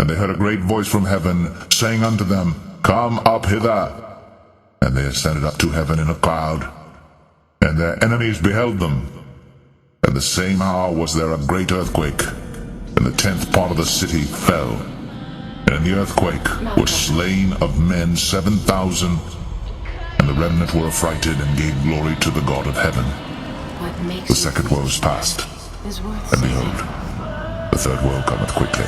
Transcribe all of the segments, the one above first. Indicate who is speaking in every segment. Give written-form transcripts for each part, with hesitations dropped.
Speaker 1: And they heard a great voice from heaven, saying unto them, Come up hither. And they ascended up to heaven in a cloud, and their enemies beheld them. And the same hour was there a great earthquake, and the 10th part of the city fell. And in the earthquake were slain of men 7,000, and the remnant were affrighted and gave glory to the God of heaven. The second woe is past, and behold, the third woe cometh quickly.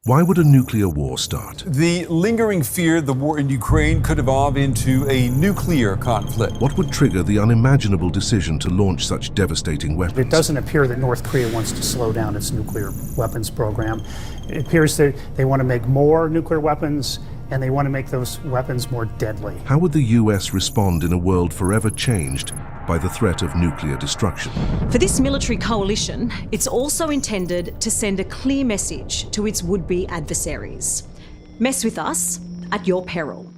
Speaker 2: Why would a nuclear war start?
Speaker 3: The lingering fear the war in Ukraine could evolve into a nuclear conflict.
Speaker 2: What would trigger the unimaginable decision to launch such devastating weapons?
Speaker 4: It doesn't appear that North Korea wants to slow down its nuclear weapons program. It appears that they want to make more nuclear weapons, and they want to make those weapons more deadly.
Speaker 2: How would the US respond in a world forever changed by the threat of nuclear destruction?
Speaker 5: For this military coalition, it's also intended to send a clear message to its would-be adversaries. Mess with us at your peril.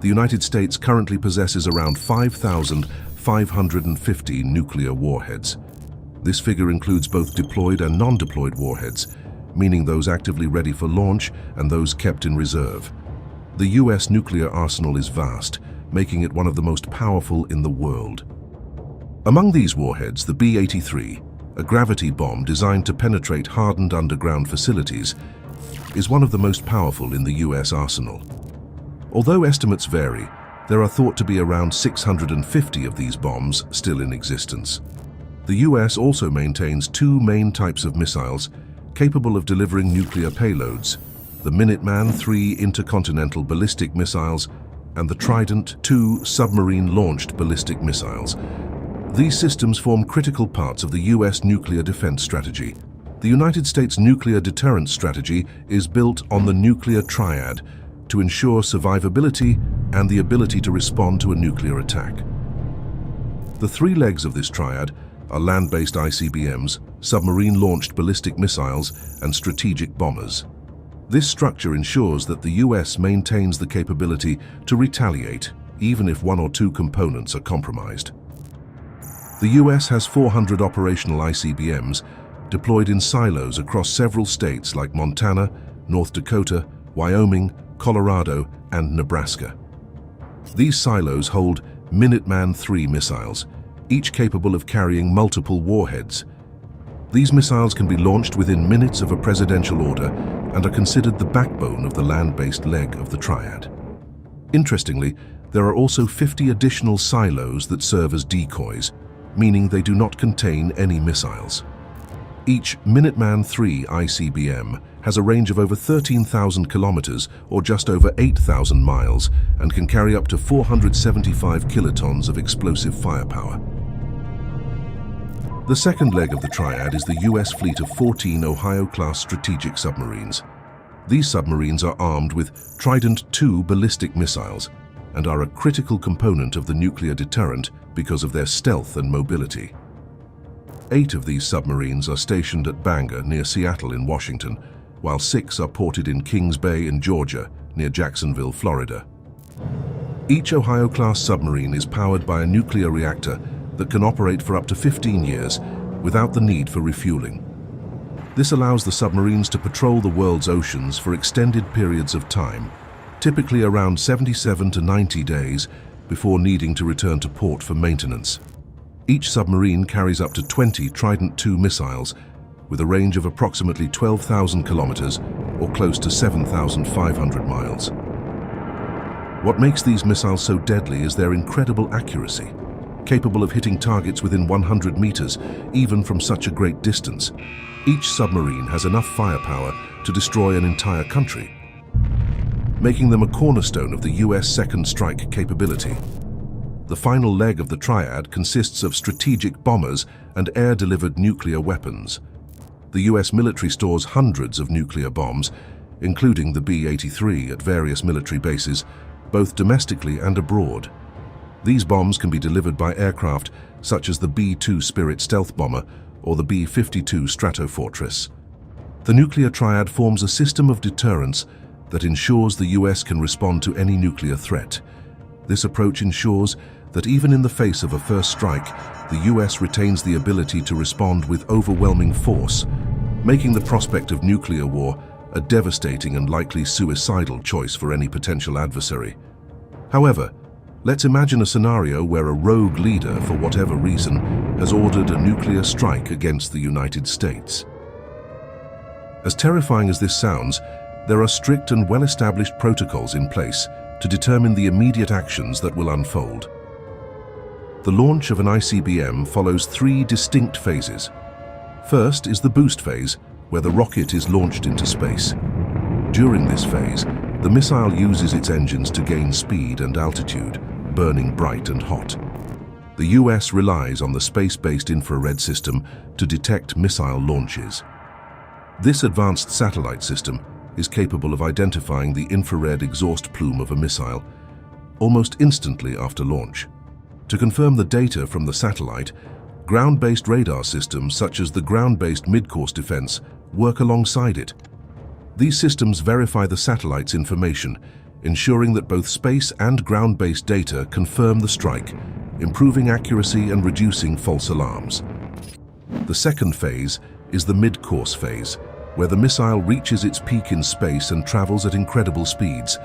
Speaker 2: The United States currently possesses around 5,550 nuclear warheads. This figure includes both deployed and non-deployed warheads, meaning those actively ready for launch and those kept in reserve. The US nuclear arsenal is vast, making it one of the most powerful in the world. Among these warheads, the B-83, a gravity bomb designed to penetrate hardened underground facilities, is one of the most powerful in the US arsenal. Although estimates vary, there are thought to be around 650 of these bombs still in existence. The US also maintains two main types of missiles capable of delivering nuclear payloads: the Minuteman III intercontinental ballistic missiles and the Trident II submarine-launched ballistic missiles. These systems form critical parts of the US nuclear defense strategy. The United States nuclear deterrence strategy is built on the nuclear triad to ensure survivability and the ability to respond to a nuclear attack. The three legs of this triad are land-based ICBMs, submarine-launched ballistic missiles, and strategic bombers. This structure ensures that the US maintains the capability to retaliate, even if one or two components are compromised. The US has 400 operational ICBMs deployed in silos across several states like Montana, North Dakota, Wyoming, Colorado, and Nebraska. These silos hold Minuteman III missiles, each capable of carrying multiple warheads. These missiles can be launched within minutes of a presidential order and are considered the backbone of the land-based leg of the triad. Interestingly, there are also 50 additional silos that serve as decoys, meaning they do not contain any missiles. Each Minuteman III ICBM has a range of over 13,000 kilometers or just over 8,000 miles and can carry up to 475 kilotons of explosive firepower. The second leg of the triad is the US fleet of 14 Ohio-class strategic submarines. These submarines are armed with Trident II ballistic missiles and are a critical component of the nuclear deterrent because of their stealth and mobility. 8 of these submarines are stationed at Bangor near Seattle in Washington, while 6 are ported in Kings Bay in Georgia near Jacksonville, Florida. Each Ohio-class submarine is powered by a nuclear reactor that can operate for up to 15 years without the need for refueling. This allows the submarines to patrol the world's oceans for extended periods of time, typically around 77 to 90 days, before needing to return to port for maintenance. Each submarine carries up to 20 Trident II missiles with a range of approximately 12,000 kilometers or close to 7,500 miles. What makes these missiles so deadly is their incredible accuracy, capable of hitting targets within 100 meters, even from such a great distance. Each submarine has enough firepower to destroy an entire country, making them a cornerstone of the US second strike capability. The final leg of the triad consists of strategic bombers and air-delivered nuclear weapons. The US military stores hundreds of nuclear bombs, including the B-83 at various military bases, both domestically and abroad. These bombs can be delivered by aircraft such as the B-2 Spirit stealth bomber or the B-52 Stratofortress. The nuclear triad forms a system of deterrence that ensures the US can respond to any nuclear threat, This approach ensures that even in the face of a first strike, the US retains the ability to respond with overwhelming force, making the prospect of nuclear war a devastating and likely suicidal choice for any potential adversary. However, let's imagine a scenario where a rogue leader, for whatever reason, has ordered a nuclear strike against the United States. As terrifying as this sounds, there are strict and well-established protocols in place to determine the immediate actions that will unfold. The launch of an ICBM follows three distinct phases. First is the boost phase, where the rocket is launched into space. During this phase, the missile uses its engines to gain speed and altitude, burning bright and hot. The US relies on the space-based infrared system to detect missile launches. This advanced satellite system is capable of identifying the infrared exhaust plume of a missile almost instantly after launch. To confirm the data from the satellite, ground-based radar systems such as the ground-based mid-course defense work alongside it. These systems verify the satellite's information, ensuring that both space and ground-based data confirm the strike, improving accuracy and reducing false alarms. The second phase is the mid-course phase, where the missile reaches its peak in space and travels at incredible speeds,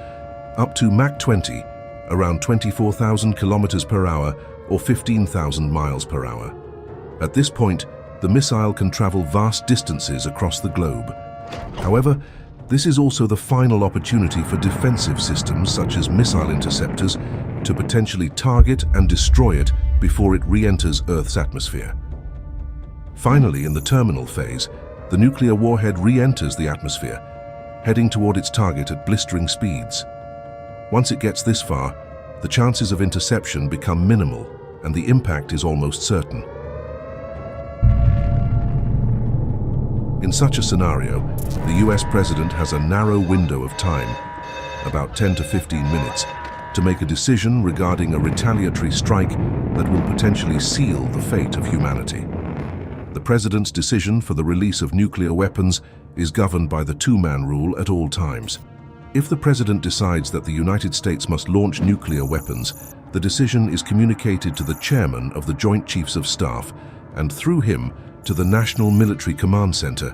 Speaker 2: up to Mach 20, around 24,000 kilometers per hour or 15,000 miles per hour. At this point, the missile can travel vast distances across the globe. However, this is also the final opportunity for defensive systems such as missile interceptors to potentially target and destroy it before it re-enters Earth's atmosphere. Finally, in the terminal phase, the nuclear warhead re-enters the atmosphere, heading toward its target at blistering speeds. Once it gets this far, the chances of interception become minimal and the impact is almost certain. In such a scenario, the US president has a narrow window of time, about 10 to 15 minutes, to make a decision regarding a retaliatory strike that will potentially seal the fate of humanity. The president's decision for the release of nuclear weapons is governed by the two-man rule at all times. If the president decides that the United States must launch nuclear weapons, the decision is communicated to the chairman of the Joint Chiefs of Staff and through him to the National Military Command Center,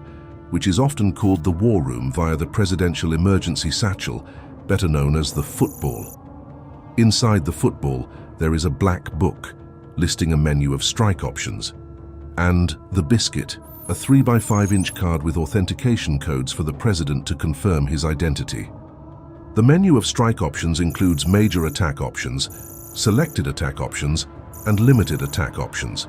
Speaker 2: which is often called the War Room via the Presidential Emergency Satchel, better known as the football. Inside the football, there is a black book listing a menu of strike options, and the biscuit, a 3x5-inch card with authentication codes for the president to confirm his identity. The menu of strike options includes major attack options, selected attack options, and limited attack options.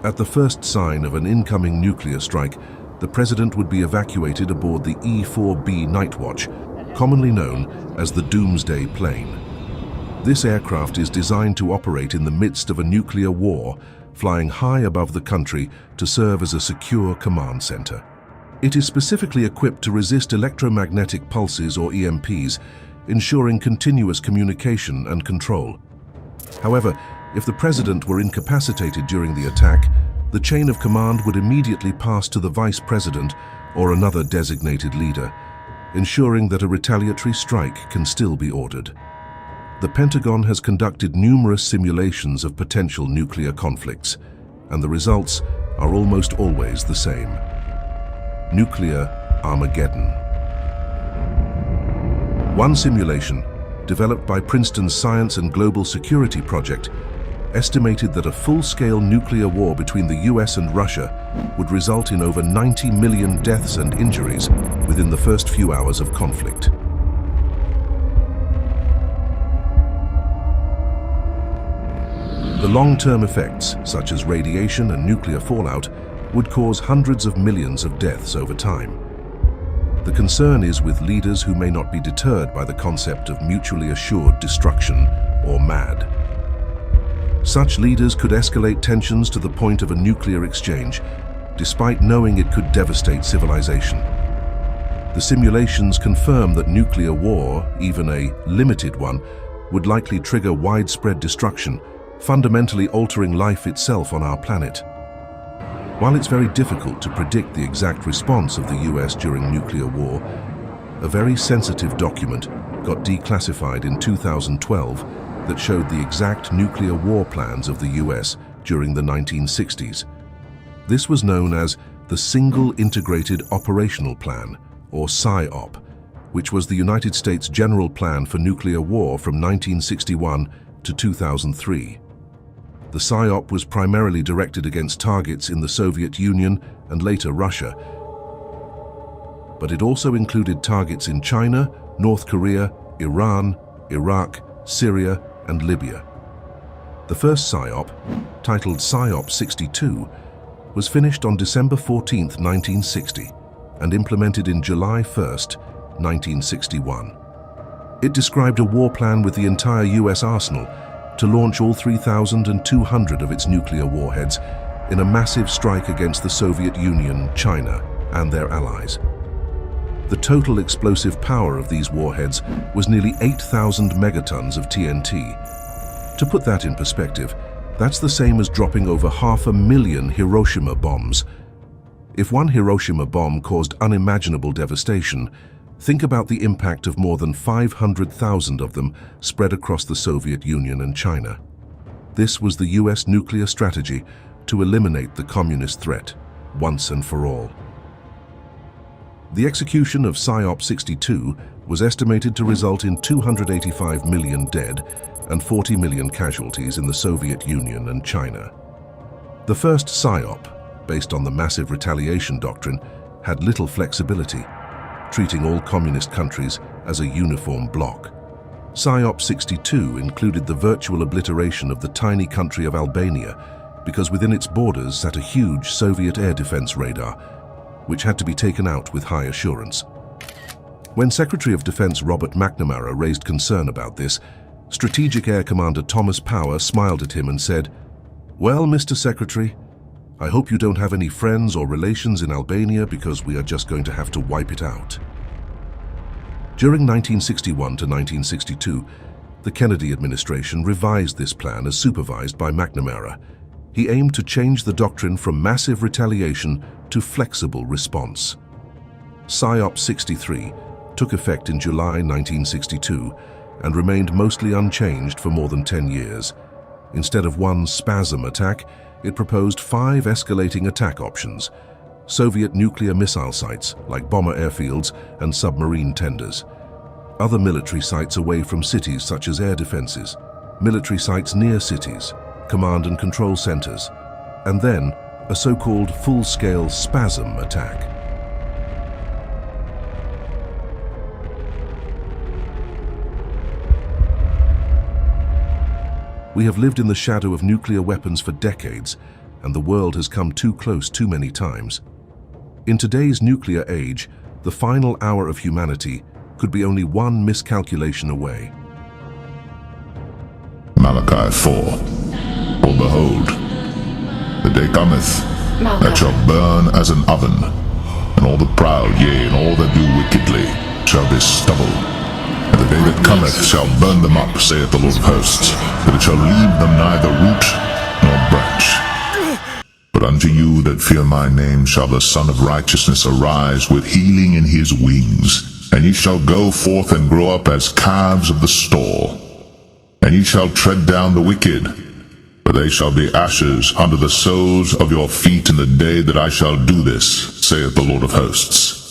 Speaker 2: At the first sign of an incoming nuclear strike, the president would be evacuated aboard the E-4B Nightwatch, commonly known as the Doomsday Plane. This aircraft is designed to operate in the midst of a nuclear war, flying high above the country to serve as a secure command center. It is specifically equipped to resist electromagnetic pulses or EMPs, ensuring continuous communication and control. However, if the president were incapacitated during the attack, the chain of command would immediately pass to the vice president or another designated leader, ensuring that a retaliatory strike can still be ordered. The Pentagon has conducted numerous simulations of potential nuclear conflicts, and the results are almost always the same. Nuclear Armageddon. One simulation, developed by Princeton's Science and Global Security Project, estimated that a full-scale nuclear war between the US and Russia would result in over 90 million deaths and injuries within the first few hours of conflict. The long-term effects, such as radiation and nuclear fallout, would cause hundreds of millions of deaths over time. The concern is with leaders who may not be deterred by the concept of mutually assured destruction, or MAD. Such leaders could escalate tensions to the point of a nuclear exchange, despite knowing it could devastate civilization. The simulations confirm that nuclear war, even a limited one, would likely trigger widespread destruction, fundamentally altering life itself on our planet. While it's very difficult to predict the exact response of the US during nuclear war, a very sensitive document got declassified in 2012 that showed the exact nuclear war plans of the US during the 1960s. This was known as the Single Integrated Operational Plan, or SIOP, which was the United States General Plan for Nuclear War from 1961 to 2003. The SIOP was primarily directed against targets in the Soviet Union and later Russia, but it also included targets in China, North Korea, Iran, Iraq, Syria, and Libya. The first SIOP, titled SIOP 62, was finished on December 14, 1960, and implemented in July 1, 1961. It described a war plan with the entire US arsenal to launch all 3,200 of its nuclear warheads in a massive strike against the Soviet Union, China, and their allies. The total explosive power of these warheads was nearly 8,000 megatons of TNT. To put that in perspective, that's the same as dropping over 500,000 Hiroshima bombs. If one Hiroshima bomb caused unimaginable devastation, think about the impact of more than 500,000 of them spread across the Soviet Union and China. This was the US nuclear strategy to eliminate the communist threat, once and for all. The execution of SIOP 62 was estimated to result in 285 million dead and 40 million casualties in the Soviet Union and China. The first SIOP, based on the massive retaliation doctrine, had little flexibility, treating all communist countries as a uniform bloc. SIOP 62 included the virtual obliteration of the tiny country of Albania because within its borders sat a huge Soviet air defense radar, which had to be taken out with high assurance. When Secretary of Defense Robert McNamara raised concern about this, Strategic Air Commander Thomas Power smiled at him and said, "Well, Mr. Secretary, I hope you don't have any friends or relations in Albania because we are just going to have to wipe it out." During 1961 to 1962, the Kennedy administration revised this plan as supervised by McNamara. He aimed to change the doctrine from massive retaliation to flexible response. SIOP 63 took effect in July 1962 and remained mostly unchanged for more than 10 years. Instead of one spasm attack, it proposed 5 escalating attack options: Soviet nuclear missile sites like bomber airfields and submarine tenders, other military sites away from cities such as air defenses, military sites near cities, command and control centers, and then a so-called full-scale spasm attack. We have lived in the shadow of nuclear weapons for decades, and the world has come too close too many times. In today's nuclear age, the final hour of humanity could be only one miscalculation away.
Speaker 1: Malachi 4. For behold, the day cometh that shall burn as an oven, and all the proud, yea, and all that do wickedly, shall be stubble. And the day that cometh shall burn them up, saith the Lord of hosts, that it shall leave them neither root nor branch. But unto you that fear my name shall the Son of Righteousness arise with healing in his wings, and ye shall go forth and grow up as calves of the stall. And ye shall tread down the wicked, but they shall be ashes under the soles of your feet in the day that I shall do this, saith the Lord of hosts.